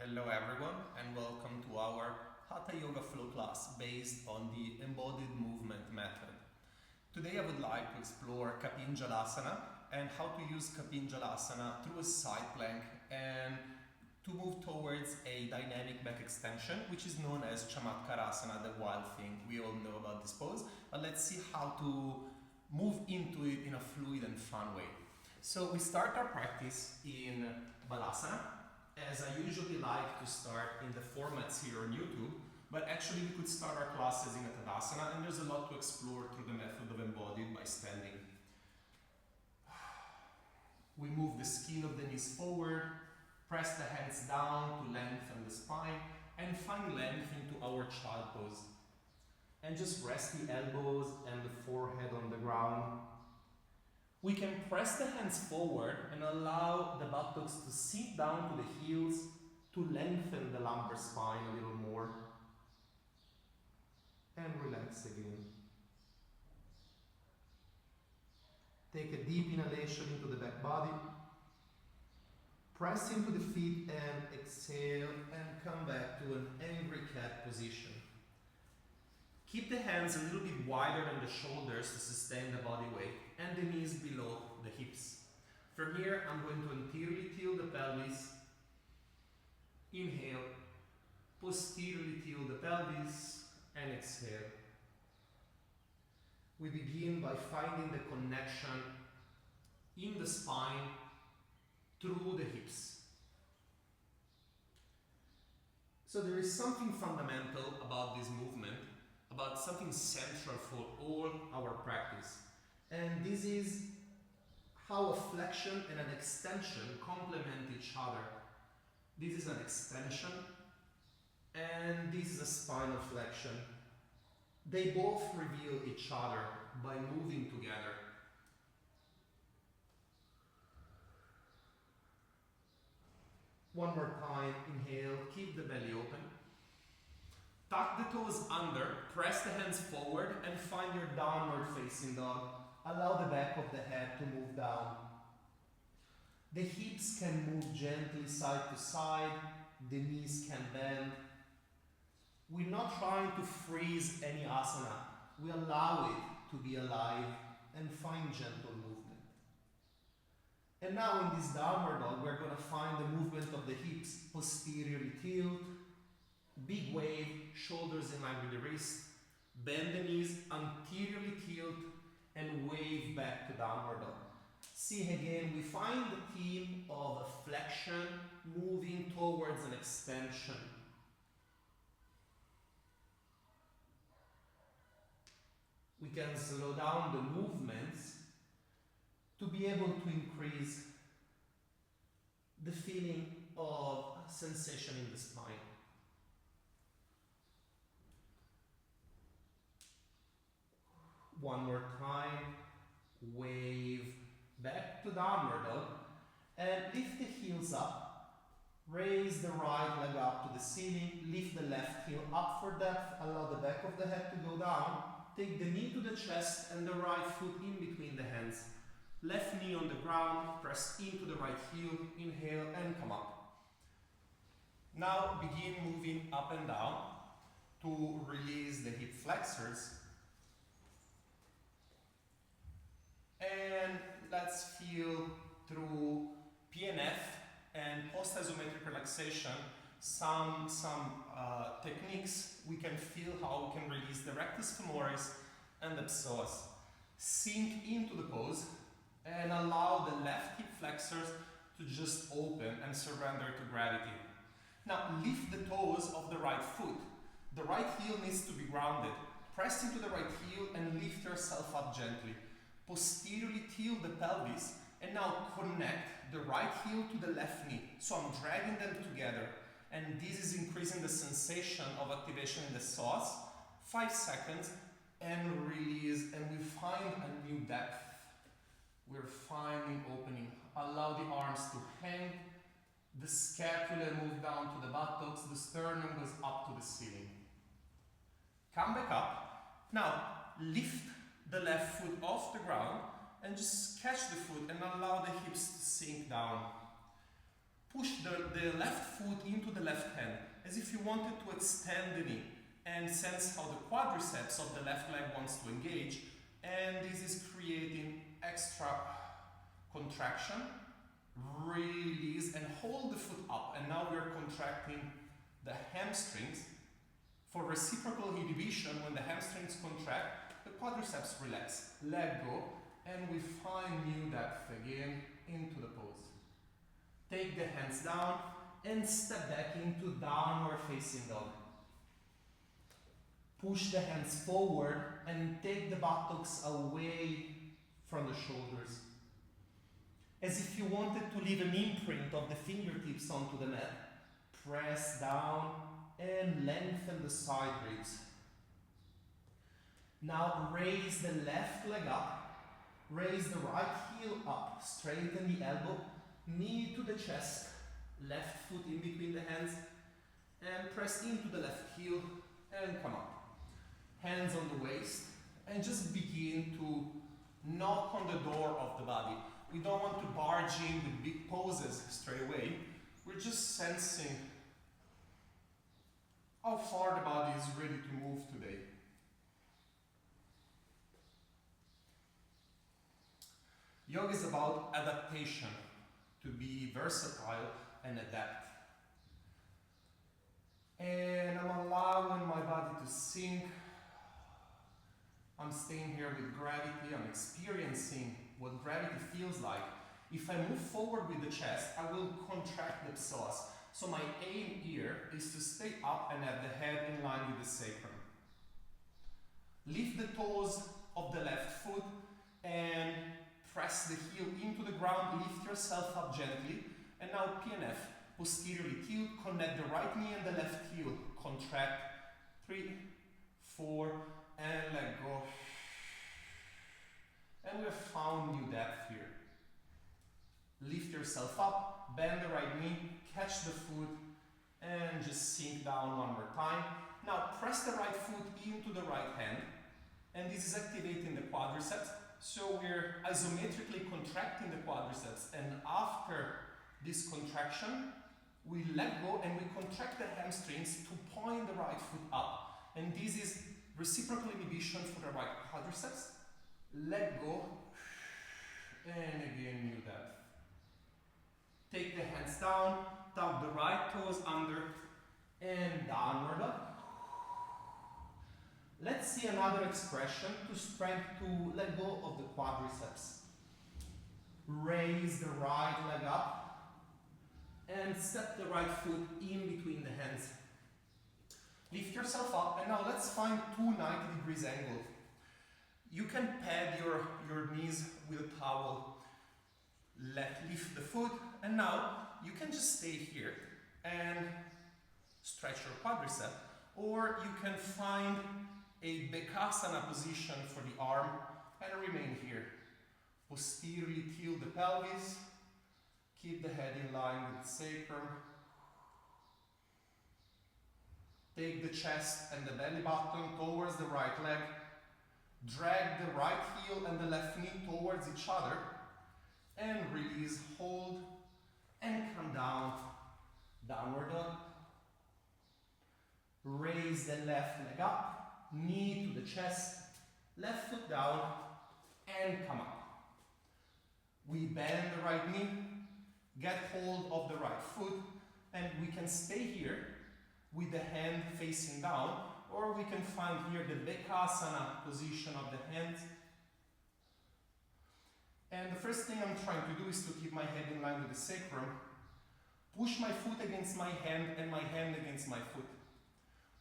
Hello everyone and welcome to our Hatha Yoga Flow class based on the Embodied movement method. Today I would like to explore Kapinjalasana and how to use Kapinjalasana through a side plank and to move towards a dynamic back extension, which is known as Chamatkarasana, the wild thing. We all know about this pose, but let's see how to move into it in a fluid and fun way. So we start our practice in Balasana, as I usually like to start in the formats here on YouTube, but actually we could start our classes in a Tadasana, and there's a lot to explore through the method of Embodied by standing. We move the skin of the knees forward, press the hands down to lengthen the spine, and find length into our child pose. And just rest the elbows and the forehead on the ground. We can press the hands forward and allow the buttocks to sink down to the heels to lengthen the lumbar spine a little more. And relax again. Take a deep inhalation into the back body. Press into the feet and exhale and come back to an angry cat position. Keep the hands a little bit wider than the shoulders to sustain the body weight and the knees below the hips. From here, I'm going to anteriorly tilt the pelvis. Inhale, posteriorly tilt the pelvis and exhale. We begin by finding the connection in the spine through the hips. So there is something fundamental about this movement, about something central for all our practice. And this is how a flexion and an extension complement each other. This is an extension and this is a spinal flexion. They both reveal each other by moving together. One more time, inhale, keep the belly open. Tuck the toes under, press the hands forward and find your downward facing dog. Allow the back of the head to move down. The hips can move gently side to side, the knees can bend. We're not trying to freeze any asana. We allow it to be alive and find gentle movement. And now in this downward dog, we're going to find the movement of the hips. Posteriorly tilt, big wave, shoulders in line with the wrist, bend the knees, anteriorly tilt, and wave back to downward dog. See again, we find the theme of a flexion moving towards an extension. We can slow down the movements to be able to increase the feeling of sensation in the spine. One more time, wave back to downward dog and lift the heels up. Raise the right leg up to the ceiling, lift the left heel up for depth, allow the back of the head to go down. Take the knee to the chest and the right foot in between the hands. Left knee on the ground, press into the right heel, inhale and come up. Now begin moving up and down to release the hip flexors. And let's feel through PNF and post-isometric relaxation some techniques. We can feel how we can release the rectus femoris and the psoas. Sink into the pose and allow the left hip flexors to just open and surrender to gravity. Now lift the toes of the right foot. The right heel needs to be grounded. Press into the right heel and lift yourself up gently. Posteriorly tilt the pelvis and now connect the right heel to the left knee. So I'm dragging them together and this is increasing the sensation of activation in the psoas. 5 seconds and release, and we find a new depth. We're finding opening. Allow the arms to hang, the scapula move down to the buttocks, the sternum goes up to the ceiling. Come back up. Now lift the left foot off the ground and just catch the foot and allow the hips to sink down. Push the left foot into the left hand, as if you wanted to extend the knee, and sense how the quadriceps of the left leg wants to engage, and this is creating extra contraction. Release and hold the foot up, and now we're contracting the hamstrings. For reciprocal inhibition, when the hamstrings contract, the quadriceps relax. Let go, and we find new depth again into the pose. Take the hands down and step back into downward facing dog. Push the hands forward and take the buttocks away from the shoulders, as if you wanted to leave an imprint of the fingertips onto the mat. Press down and lengthen the side ribs. Now raise the left leg up, raise the right heel up, straighten the elbow, knee to the chest, left foot in between the hands, and press into the left heel and come up. Hands on the waist, and just begin to knock on the door of the body. We don't want to barge in with big poses straight away. We're just sensing how far the body is ready to move today. Yoga is about adaptation, to be versatile and adapt. And I'm allowing my body to sink. I'm staying here with gravity. I'm experiencing what gravity feels like. If I move forward with the chest, I will contract the psoas. So my aim here is to stay up and have the head in line with the sacrum. Lift the toes of the left foot and press the heel into the ground. Lift yourself up gently. And now PNF, posteriorly tilt, connect the right knee and the left heel. Contract, 3, 4, and let go. And we have found new depth here. Lift yourself up, bend the right knee, catch the foot, and just sink down one more time. Now press the right foot into the right hand, and this is activating the quadriceps. So we're isometrically contracting the quadriceps, and after this contraction, we let go and we contract the hamstrings to point the right foot up. And this is reciprocal inhibition for the right quadriceps. Let go, and again new depth. Take the hands down, tuck the right toes under, and downward dog. Let's see another expression to strength to let go of the quadriceps. Raise the right leg up, and step the right foot in between the hands. Lift yourself up, and now let's find two 90 degrees angles. You can pad your knees with a towel. Lift the foot, and now you can just stay here and stretch your quadricep, or you can find a Bekasana position for the arm and remain here. Posteriorly tilt the pelvis, keep the head in line with the sacrum. Take the chest and the belly button towards the right leg. Drag the right heel and the left knee towards each other. And release, hold, and come down. Downward dog. Raise the left leg up, knee to the chest, left foot down, and come up. We bend the right knee, get hold of the right foot, and we can stay here with the hand facing down, or we can find here the Bekasana position of the hands. And the first thing I'm trying to do is to keep my head in line with the sacrum, push my foot against my hand and my hand against my foot.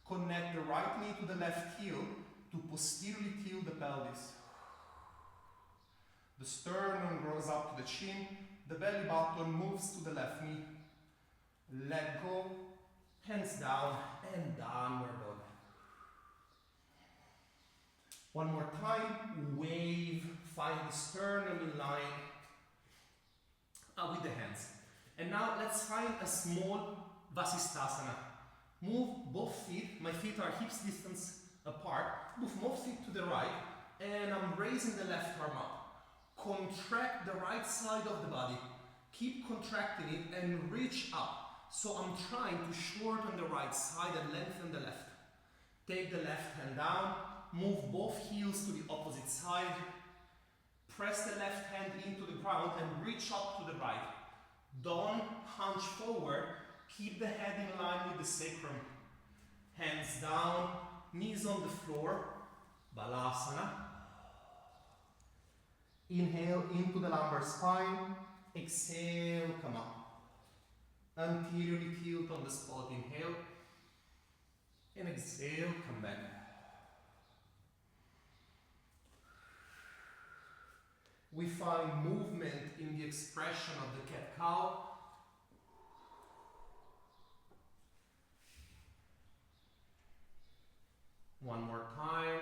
Connect the right knee to the left heel to posteriorly tilt the pelvis. The sternum grows up to the chin, the belly button moves to the left knee. Let go, hands down, and downward dog. One more time, wave, find the sternum in line with the hands. And now let's find a small Vasisthasana. Move both feet, my feet are hips distance apart, move both feet to the right, and I'm raising the left arm up. Contract the right side of the body, Keep contracting it and reach up. So I'm trying to shorten the right side and lengthen the left. Take the left hand down, move both heels to the opposite side, press the left hand into the ground and reach up to the right. Don't hunch forward, keep the head in line with the sacrum. Hands down, knees on the floor, Balasana. Inhale into the lumbar spine, exhale, come up. Anteriorly tilt on the spot, inhale, and exhale, come back. We find movement in the expression of the cat-cow. One more time.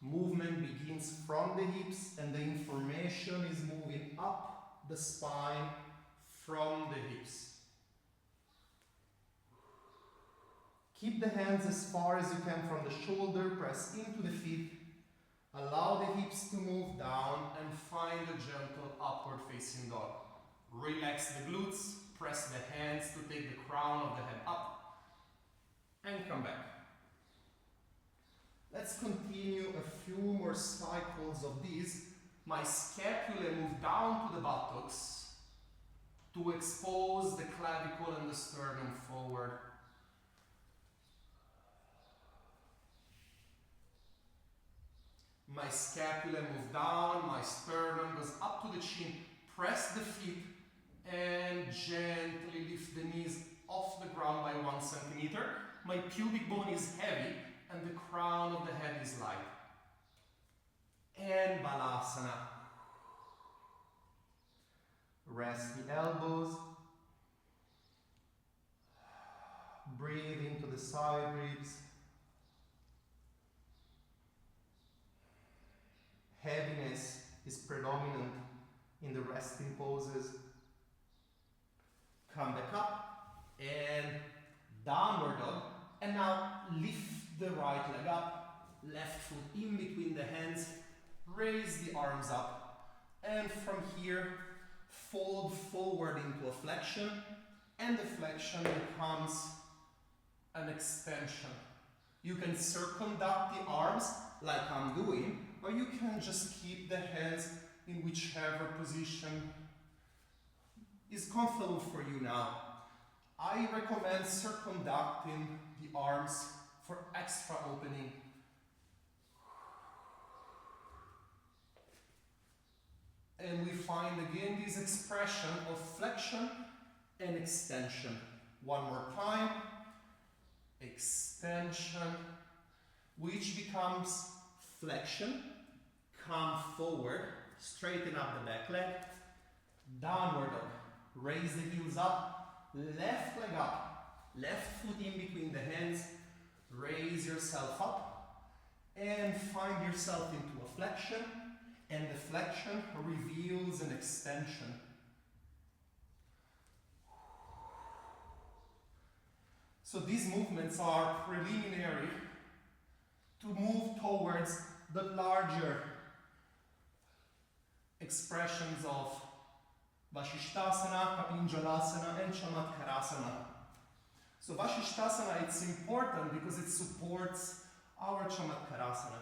Movement begins from the hips and the information is moving up the spine from the hips. Keep the hands as far as you can from the shoulder, press into the feet. Allow the hips to move down and find a gentle upward facing dog. Relax the glutes, press the hands to take the crown of the head up and come back. Let's continue a few more cycles of these. My scapula move down to the buttocks to expose the clavicle and the sternum forward. My scapula moves down, my sternum goes up to the chin. Press the feet and gently lift the knees off the ground by 1 centimeter. My pubic bone is heavy and the crown of the head is light. And Balasana. Rest the elbows. Breathe into the side ribs. Heaviness is predominant in the resting poses. Come back up and downward dog. And now lift the right leg up, left foot in between the hands, raise the arms up. And from here, fold forward into a flexion, and the flexion becomes an extension. You can circumduct the arms like I'm doing, or you can just keep the hands in whichever position is comfortable for you now. I recommend circumducting the arms for extra opening. And we find again this expression of flexion and extension. One more time. Extension, which becomes flexion. Come forward, straighten up the back leg. Downward dog. Raise the heels up, left leg up, left foot in between the hands. Raise yourself up and find yourself into a flexion, and the flexion reveals an extension. So these movements are preliminary to move towards the larger expressions of Vasishtasana, Kapinjalasana, and Chamatkarasana. So Vasishtasana, it's important because it supports our Chamatkarasana.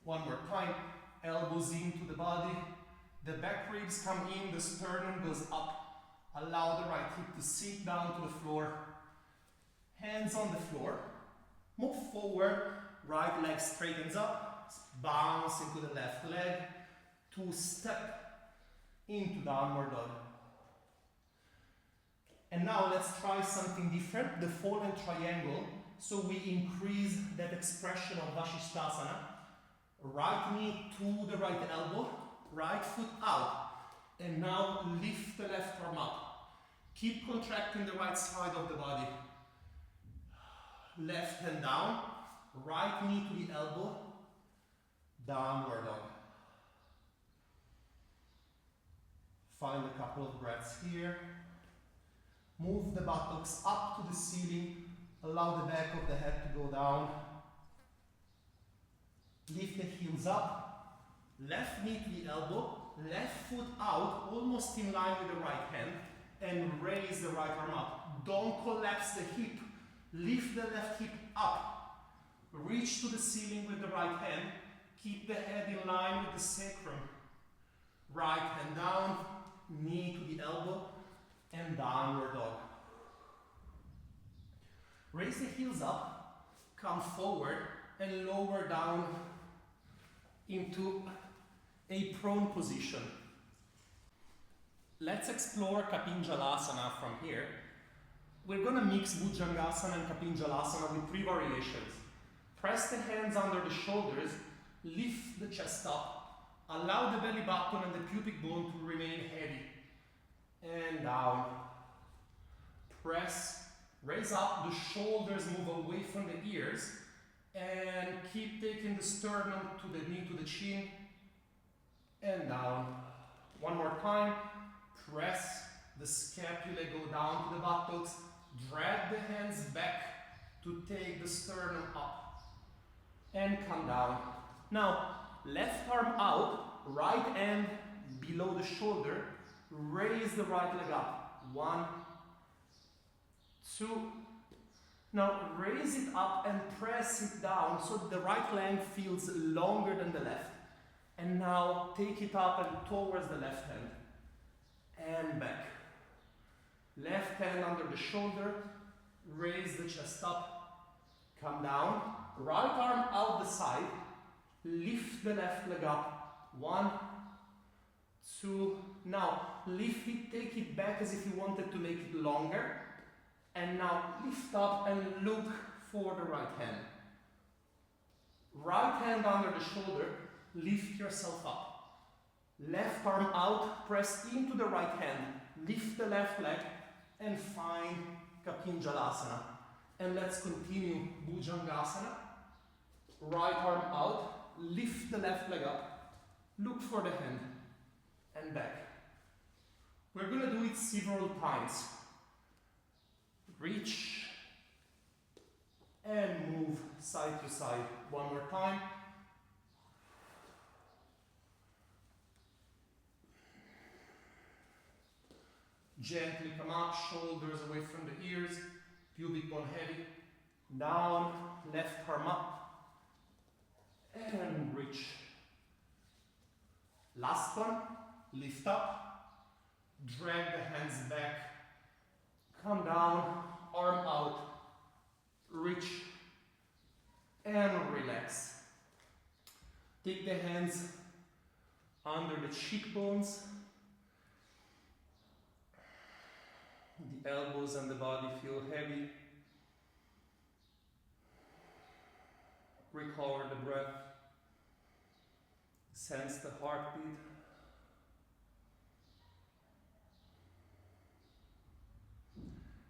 One more time, elbows into the body, the back ribs come in, the sternum goes up. Allow the right hip to sink down to the floor. Hands on the floor. Move forward, right leg straightens up, bounce into the left leg, to step into downward dog. And now let's try something different, the fallen triangle. So we increase that expression of Vasishtasana. Right knee to the right elbow, right foot out. And now lift the left arm up. Keep contracting the right side of the body. Left hand down, right knee to the elbow, downward dog. Find a couple of breaths here. Move the buttocks up to the ceiling. Allow the back of the head to go down. Lift the heels up. Left knee to the elbow, left foot out, almost in line with the right hand, and raise the right arm up. Don't collapse the hip. Lift the left hip up. Reach to the ceiling with the right hand. Keep the head in line with the sacrum. Right hand down, knee to the elbow, and downward dog. Raise the heels up, come forward, and lower down into a prone position. Let's explore Kapinjalasana from here. We're going to mix Bhujangasana and Kapinjalasana with 3 variations. Press the hands under the shoulders, lift the chest up, allow the belly button and the pubic bone to remain heavy. And down. Press, raise up, the shoulders move away from the ears, and keep taking the sternum to the knee, to the chin, and down. One more time. Press the scapula, go down to the buttocks, drag the hands back to take the sternum up, and come down. Now, left arm out, right hand below the shoulder, raise the right leg up. 1, 2. Now, raise it up and press it down so the right leg feels longer than the left. And now, take it up and towards the left hand. And back. Left hand under the shoulder, raise the chest up, come down, right arm out the side, lift the left leg up, 1, 2, now lift it, take it back as if you wanted to make it longer, and now lift up and look for the right hand. Right hand under the shoulder, lift yourself up. Left arm out, press into the right hand, lift the left leg, and find Kapinjalasana. And let's continue Bhujangasana. Right arm out, lift the left leg up, look for the hand, and back. We're going to do it several times. Reach, and move side to side. One more time. Gently come up, shoulders away from the ears, pubic bone heavy, down, left arm up, and reach. Last one, lift up, drag the hands back, come down, arm out, reach, and relax. Take the hands under the cheekbones. The elbows and the body feel heavy. Recover the breath. Sense the heartbeat.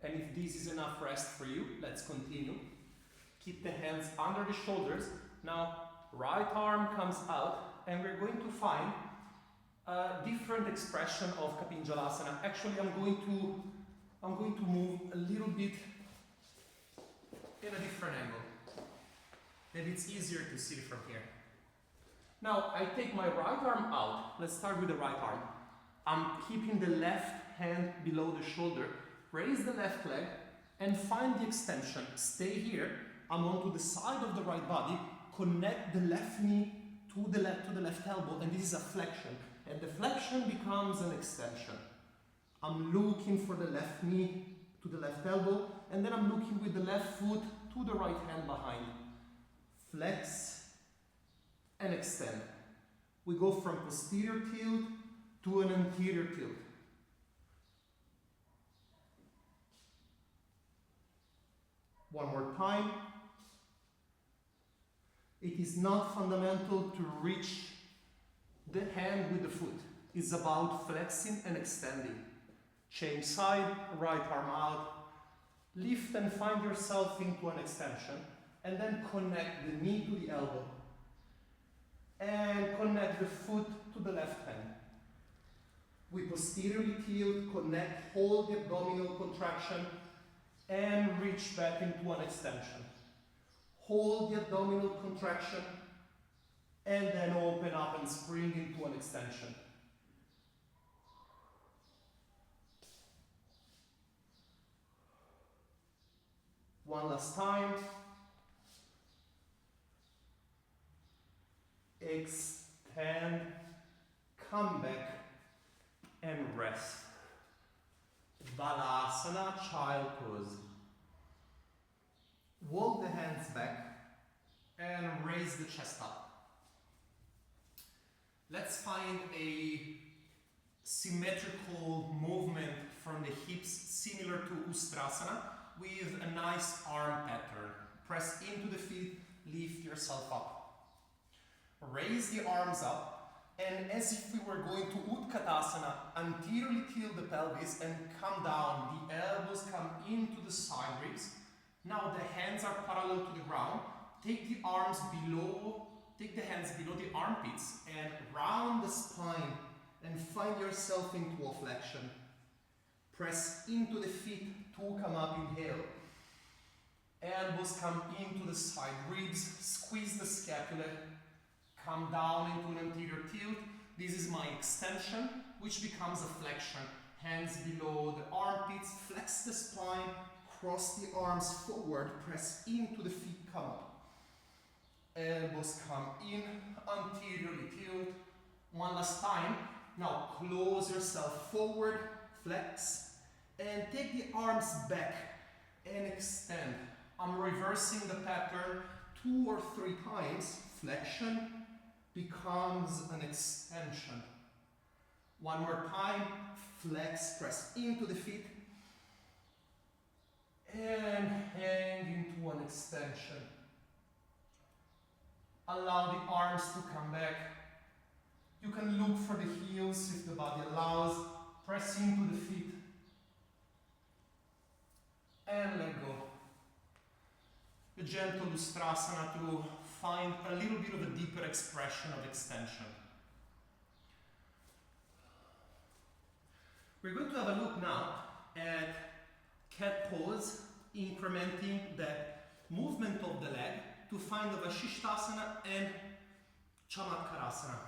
And if this is enough rest for you, let's continue. Keep the hands under the shoulders. Now, right arm comes out, and we're going to find a different expression of Kapinjalasana. Actually, I'm going to move a little bit in a different angle. Maybe it's easier to see from here. Now, I take my right arm out. Let's start with the right arm. I'm keeping the left hand below the shoulder. Raise the left leg and find the extension. Stay here. I'm onto the side of the right body. Connect the left knee to the left elbow, and this is a flexion. And the flexion becomes an extension. I'm looking for the left knee to the left elbow, and then I'm looking with the left foot to the right hand behind. Flex and extend. We go from posterior tilt to an anterior tilt. One more time. It is not fundamental to reach the hand with the foot. It's about flexing and extending. Change side, right arm out. Lift and find yourself into an extension. And then connect the knee to the elbow. And connect the foot to the left hand. We posteriorly tilt, connect, hold the abdominal contraction, and reach back into an extension. Hold the abdominal contraction, and then open up and spring into an extension. One last time. Extend, come back, and rest. Balasana, child pose. Walk the hands back and raise the chest up. Let's find a symmetrical movement from the hips similar to Ustrasana with a nice arm pattern. Press into the feet, lift yourself up. Raise the arms up, and as if we were going to Utkatasana, anteriorly tilt the pelvis and come down. The elbows come into the side ribs. Now the hands are parallel to the ground. Take the hands below the armpits and round the spine and find yourself into a flexion. Press into the feet to come up, inhale. Elbows come into the side ribs, squeeze the scapula, come down into an anterior tilt. This is my extension, which becomes a flexion. Hands below the armpits, flex the spine, cross the arms forward, press into the feet, come up. Elbows come in, anteriorly tilt. One last time. Now close yourself forward, flex, and take the arms back and extend. I'm reversing the pattern 2 or 3 times. Flexion becomes an extension. One more time. Flex, press into the feet, and hang into an extension. Allow the arms to come back. You can look for the heels if the body allows. Press into the feet. And let go. A gentle Ustrasana to find a little bit of a deeper expression of extension. We're going to have a look now at cat pose, incrementing that movement of the leg to find the Vasishtasana and Chamatkarasana.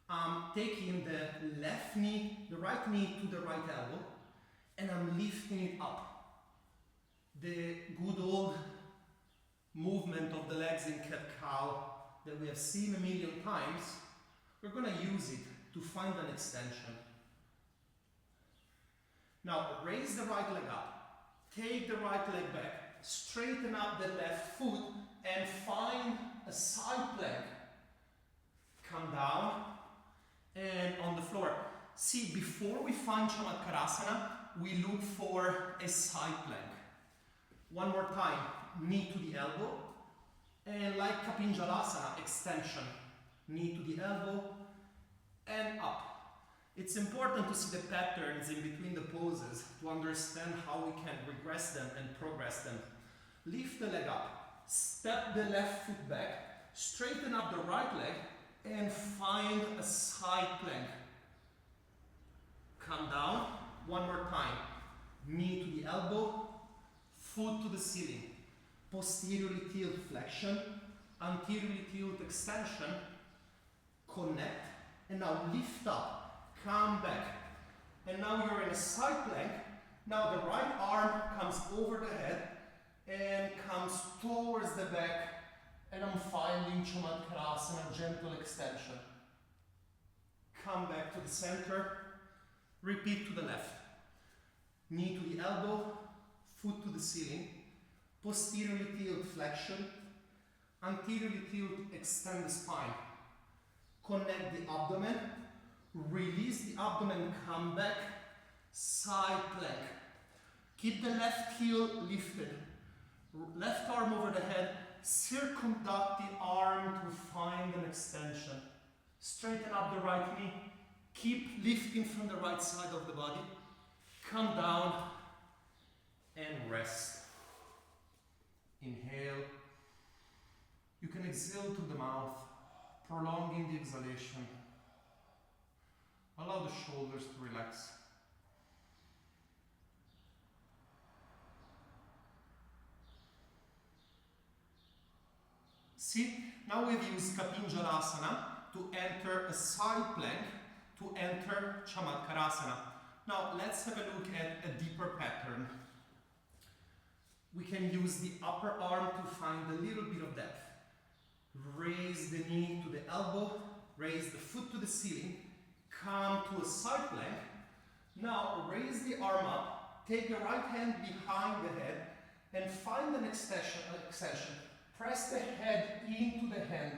I'm taking the left knee, the right knee to the right elbow, and I'm lifting it up. The good old movement of the legs in cat-cow that we have seen a million times, we're going to use it to find an extension. Now raise the right leg up, take the right leg back, straighten up the left foot and find a side plank. Come down and on the floor. See, before we find Chamatkarasana, we look for a side plank. One more time, knee to the elbow, and like Kapinjalasana, extension. Knee to the elbow, and up. It's important to see the patterns in between the poses to understand how we can regress them and progress them. Lift the leg up, step the left foot back, straighten up the right leg, and find a side plank. Come down, one more time. Knee to the elbow, foot to the ceiling. Posteriorly tilt flexion, anteriorly tilt extension, connect, and now lift up. Come back. And now you're in a side plank. Now the right arm comes over the head and comes towards the back, and I'm finding Chamatkarasana, gentle extension. Come back to the center. Repeat to the left. Knee to the elbow, foot to the ceiling. Posteriorly tilt flexion. Anteriorly tilt extend the spine. Connect the abdomen. Release the abdomen, come back, side plank. Keep the left heel lifted. Left arm over the head, circumduct the arm to find an extension. Straighten up the right knee. Keep lifting from the right side of the body. Come down and rest. Inhale. You can exhale to the mouth, prolonging the exhalation. Allow the shoulders to relax. See, now we've used Kapinjalasana to enter a side plank, to enter Chamatkarasana. Now let's have a look at a deeper pattern. We can use the upper arm to find a little bit of depth. Raise the knee to the elbow, raise the foot to the ceiling, come to a side plank. Now raise the arm up, take the right hand behind the head and find an extension. Press the head into the hand,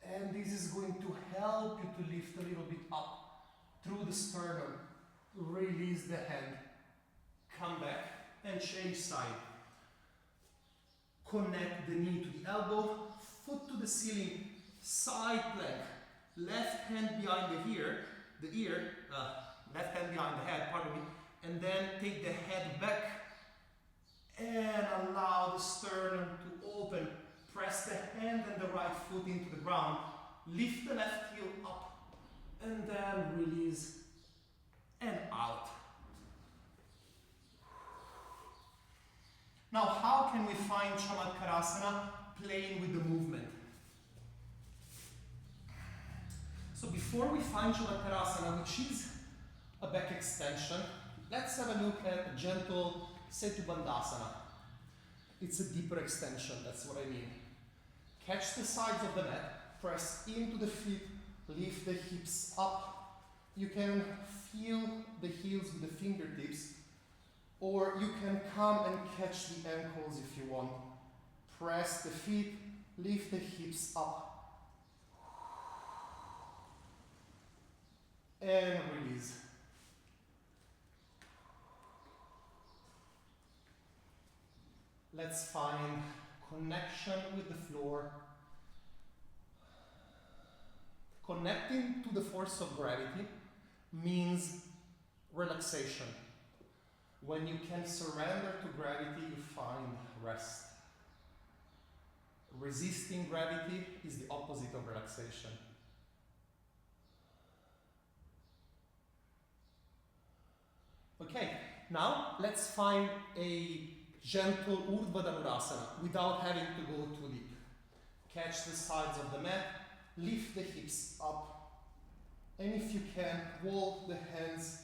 and this is going to help you to lift a little bit up through the sternum. Release the hand, come back and change side. Connect the knee to the elbow, foot to the ceiling, side plank, left hand behind left hand behind the head, pardon me, and then take the head back and allow the sternum to open. Press the hand and the right foot into the ground, lift the left heel up, and then release and out. Now, how can we find Chamatkarasana playing with the movement? So before we find Chamatkarasana, which is a back extension, let's have a look at a gentle Setu Bandhasana. It's a deeper extension, that's what I mean. Catch the sides of the mat, press into the feet, lift the hips up. You can feel the heels with the fingertips, or you can come and catch the ankles if you want. Press the feet, lift the hips up. And release. Let's find connection with the floor. Connecting to the force of gravity means relaxation. When you can surrender to gravity, you find rest. Resisting gravity is the opposite of relaxation. Okay, now let's find a gentle Urdhva Dhanurasana without having to go too deep. Catch the sides of the mat, lift the hips up, and if you can, walk the hands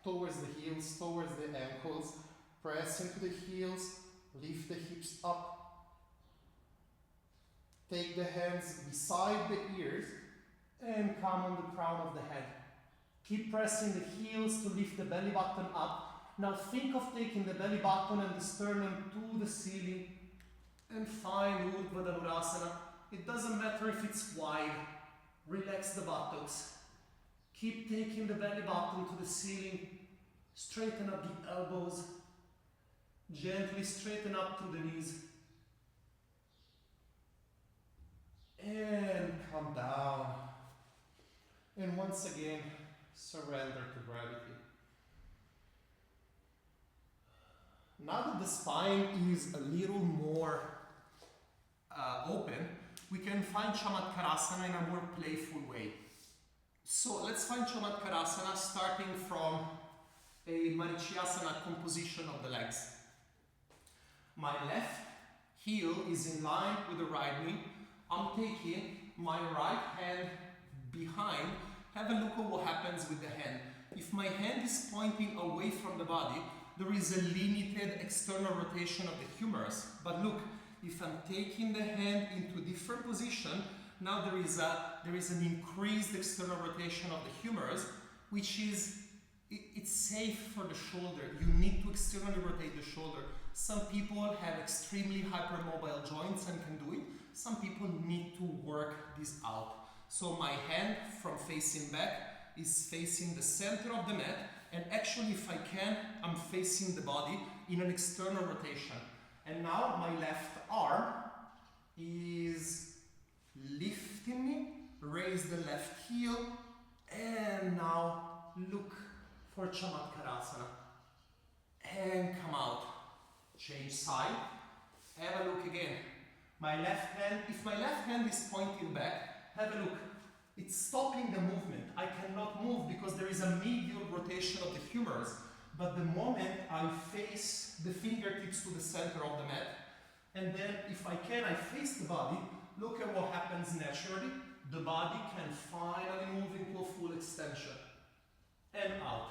towards the heels, towards the ankles, press into the heels, lift the hips up, take the hands beside the ears, and come on the crown of the head. Keep pressing the heels to lift the belly button up. Now think of taking the belly button and the sternum to the ceiling and find Urdhva Dhanurasana. It doesn't matter if it's wide. Relax the buttocks. Keep taking the belly button to the ceiling. Straighten up the elbows. Gently straighten up through the knees. And come down. And once again, surrender to gravity. Now that the spine is a little more open, we can find Chamatkarasana in a more playful way. So let's find Chamatkarasana starting from a Marichyasana composition of the legs. My left heel is in line with the right knee. I'm taking my right hand behind. Have a look at what happens with the hand. If my hand is pointing away from the body, there is a limited external rotation of the humerus. But look, if I'm taking the hand into a different position, now there is an increased external rotation of the humerus, which is, it's safe for the shoulder. You need to externally rotate the shoulder. Some people have extremely hypermobile joints and can do it. Some people need to work this out. So my hand from facing back is facing the center of the mat, and actually if I can, I'm facing the body in an external rotation. And now my left arm is lifting me, raise the left heel, and now look for Chamatkarasana. And come out. Change side. Have a look again. My left hand, if my left hand is pointing back, have a look. It's stopping the movement. I cannot move because there is a medial rotation of the humerus. But the moment I face the fingertips to the center of the mat, and then if I can, I face the body, look at what happens naturally. The body can finally move into a full extension. And out.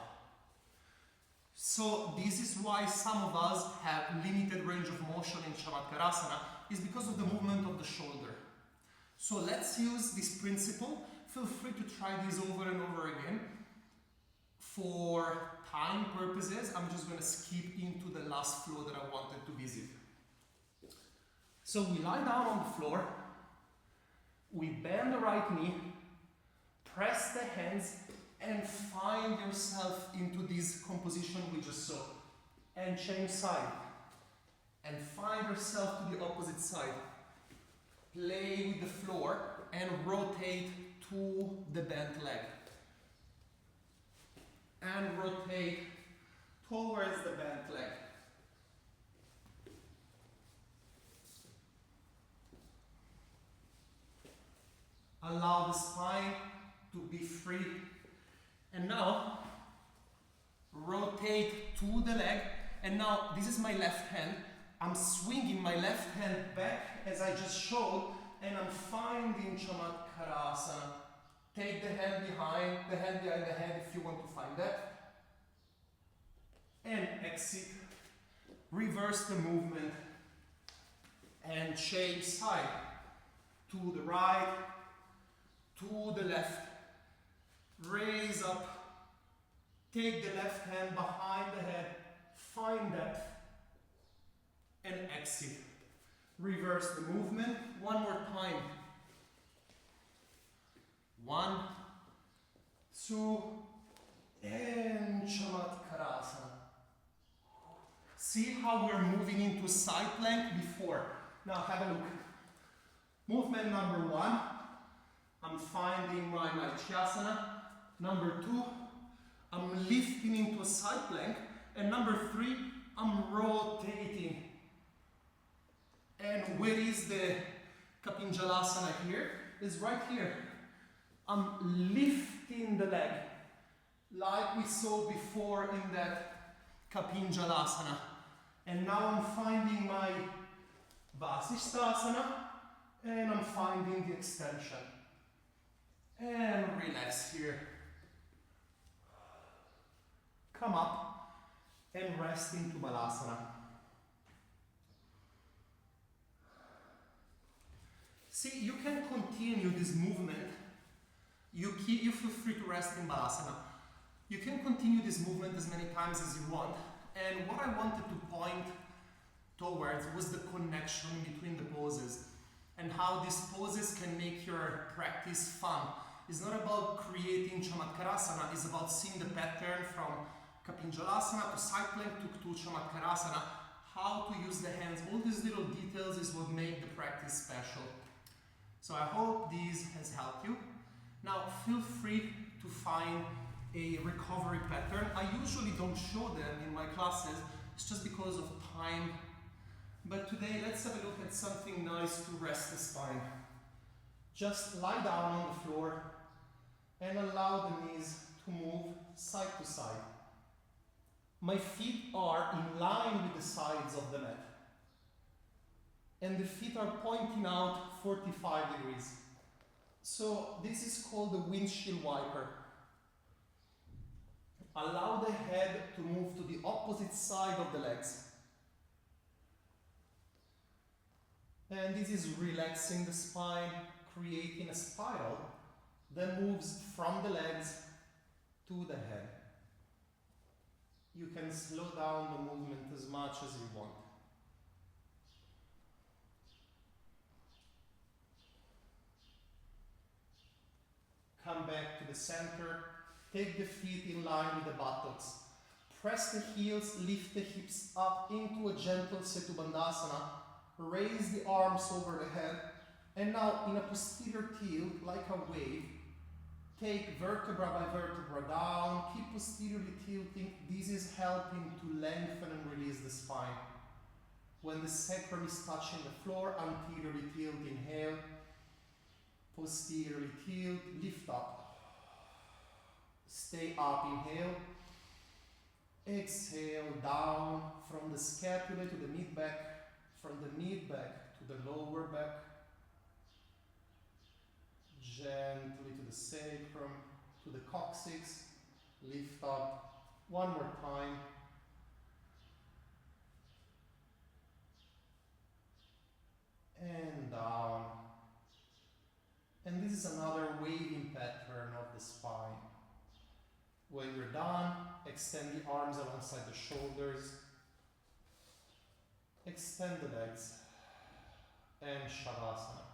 So this is why some of us have limited range of motion in Chamatkarasana, is because of the movement of the shoulder. So let's use this principle. Feel free to try this over and over again. For time purposes, I'm just going to skip into the last flow that I wanted to visit. So we lie down on the floor, we bend the right knee, press the hands, and find yourself into this composition we just saw. And change side. And find yourself to the opposite side. Play with the floor and rotate to the bent leg. And rotate towards the bent leg. Allow the spine to be free. And now, rotate to the leg. And now, this is my left hand. I'm swinging my left hand back as I just showed. And I'm finding Chamatkarasana. Take the hand behind the head if you want to find that. And exit. Reverse the movement. And change side. To the right. To the left. Raise up. Take the left hand behind the head. Find that. And exit. Reverse the movement. One more time. 1, 2, and Chamatkarasana. See how we're moving into side plank before. Now have a look. Movement number 1. I'm finding my Chamatkarasana. Number 2, I'm lifting into a side plank. And number 3, I'm rotating. And where is the Kapinjalasana here? Is right here. I'm lifting the leg. Like we saw before in that Kapinjalasana. And now I'm finding my Vasishtasana. And I'm finding the extension. And relax here. Come up and rest into Balasana. See, you can continue this movement. You feel free to rest in Balasana. You can continue this movement as many times as you want. And what I wanted to point towards was the connection between the poses and how these poses can make your practice fun. It's not about creating Chamatkarasana, it's about seeing the pattern from Kapinjalasana to side plank to Chamatkarasana, how to use the hands. All these little details is what make the practice special. So I hope this has helped you. Now feel free to find a recovery pattern. I usually don't show them in my classes, it's just because of time. But today let's have a look at something nice to rest the spine. Just lie down on the floor and allow the knees to move side to side. My feet are in line with the sides of the mat. And the feet are pointing out 45 degrees. So this is called the windshield wiper. Allow the head to move to the opposite side of the legs. And this is relaxing the spine, creating a spiral that moves from the legs to the head. You can slow down the movement as much as you want. Come back to the center. Take the feet in line with the buttocks. Press the heels, lift the hips up into a gentle Setu Bandhasana. Raise the arms over the head. And now in a posterior tilt, like a wave, take vertebra by vertebra down. Keep posteriorly tilting. This is helping to lengthen and release the spine. When the sacrum is touching the floor, anteriorly tilt, inhale. Posteriorly tilt, lift up. Stay up, inhale. Exhale, down from the scapula to the mid-back, from the mid-back to the lower back. Gently to the sacrum, to the coccyx. Lift up. One more time. And this is another waving pattern of the spine. When you're done, extend the arms alongside the shoulders. Extend the legs. And Shavasana.